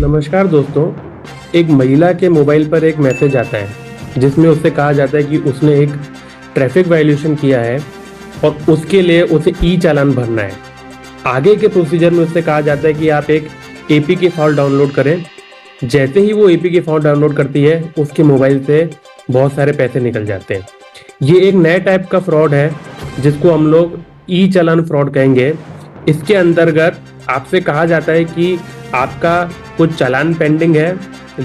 नमस्कार दोस्तों। एक महिला के मोबाइल पर एक मैसेज आता है जिसमें उससे कहा जाता है कि उसने एक ट्रैफिक वायलेशन किया है और उसके लिए उसे ई चालान भरना है। आगे के प्रोसीजर में उससे कहा जाता है कि आप एक एपीके फाइल डाउनलोड करें। जैसे ही वो एपीके फाइल डाउनलोड करती है उसके मोबाइल से बहुत सारे पैसे निकल जाते हैं। ये एक नए टाइप का फ्रॉड है जिसको हम लोग ई चालान फ्रॉड कहेंगे। इसके अंतर्गत आपसे कहा जाता है कि आपका कुछ चालान पेंडिंग है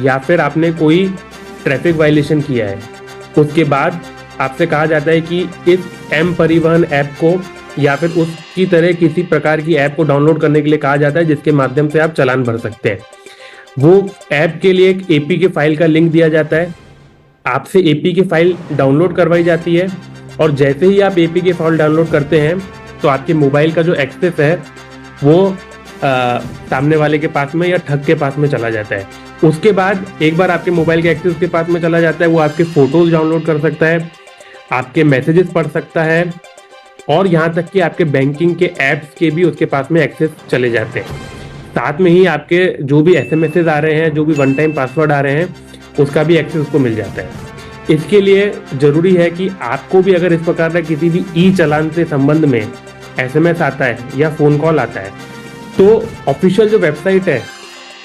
या फिर आपने कोई ट्रैफिक वायलेशन किया है। उसके बाद आपसे कहा जाता है कि इस एम परिवहन ऐप को या फिर उसकी तरह किसी प्रकार की ऐप को डाउनलोड करने के लिए कहा जाता है जिसके माध्यम से आप चालान भर सकते हैं। वो ऐप के लिए एक एपीके फाइल का लिंक दिया जाता है। आपसे एपीके फाइल डाउनलोड करवाई जाती है और जैसे ही आप एपीके फाइल डाउनलोड करते हैं तो आपके मोबाइल का जो एक्सेस है वो सामने वाले के पास में या ठग के पास में चला जाता है। उसके बाद एक बार आपके मोबाइल के एक्सेस के पास में चला जाता है, वो आपके फोटोज डाउनलोड कर सकता है, आपके मैसेजेस पढ़ सकता है और यहाँ तक कि आपके बैंकिंग के ऐप्स के भी उसके पास में एक्सेस चले जाते हैं। साथ में ही आपके जो भी एसएमएसेस आ रहे हैं, जो भी वन टाइम पासवर्ड आ रहे हैं, उसका भी एक्सेस उसको मिल जाता है। इसके लिए जरूरी है कि आपको भी अगर इस प्रकार का किसी भी ई चालान से संबंध में एसएमएस आता है या फोन कॉल आता है तो ऑफिशियल जो वेबसाइट है,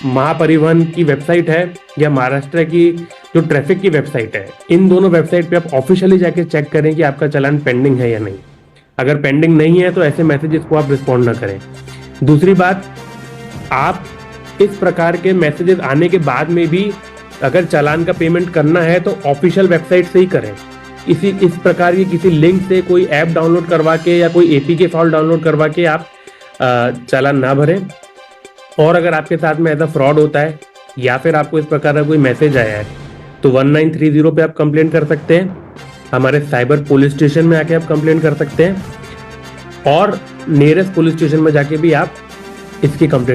महापरिवहन की वेबसाइट है या महाराष्ट्र की जो ट्रैफिक की वेबसाइट है, इन दोनों वेबसाइट पे आप ऑफिशियली जाके चेक करें कि आपका चालान पेंडिंग है या नहीं। अगर पेंडिंग नहीं है तो ऐसे मैसेजेस को आप रिस्पॉन्ड ना करें। दूसरी बात, आप इस प्रकार के मैसेजेस आने के बाद में भी अगर चालान का पेमेंट करना है तो ऑफिशियल वेबसाइट से ही करें। इस प्रकार की किसी लिंक से कोई ऐप डाउनलोड करवा के या कोई एपीके फाइल डाउनलोड करवा के आप चालान ना भरें। और अगर आपके साथ में ऐसा फ्रॉड होता है या फिर आपको इस प्रकार का कोई मैसेज आया है तो 1930 पे आप कंप्लेंट कर सकते हैं। हमारे साइबर पुलिस स्टेशन में आके आप कंप्लेंट कर सकते हैं और नियरेस्ट पुलिस स्टेशन में जाके भी आप इसकी कंप्लेंट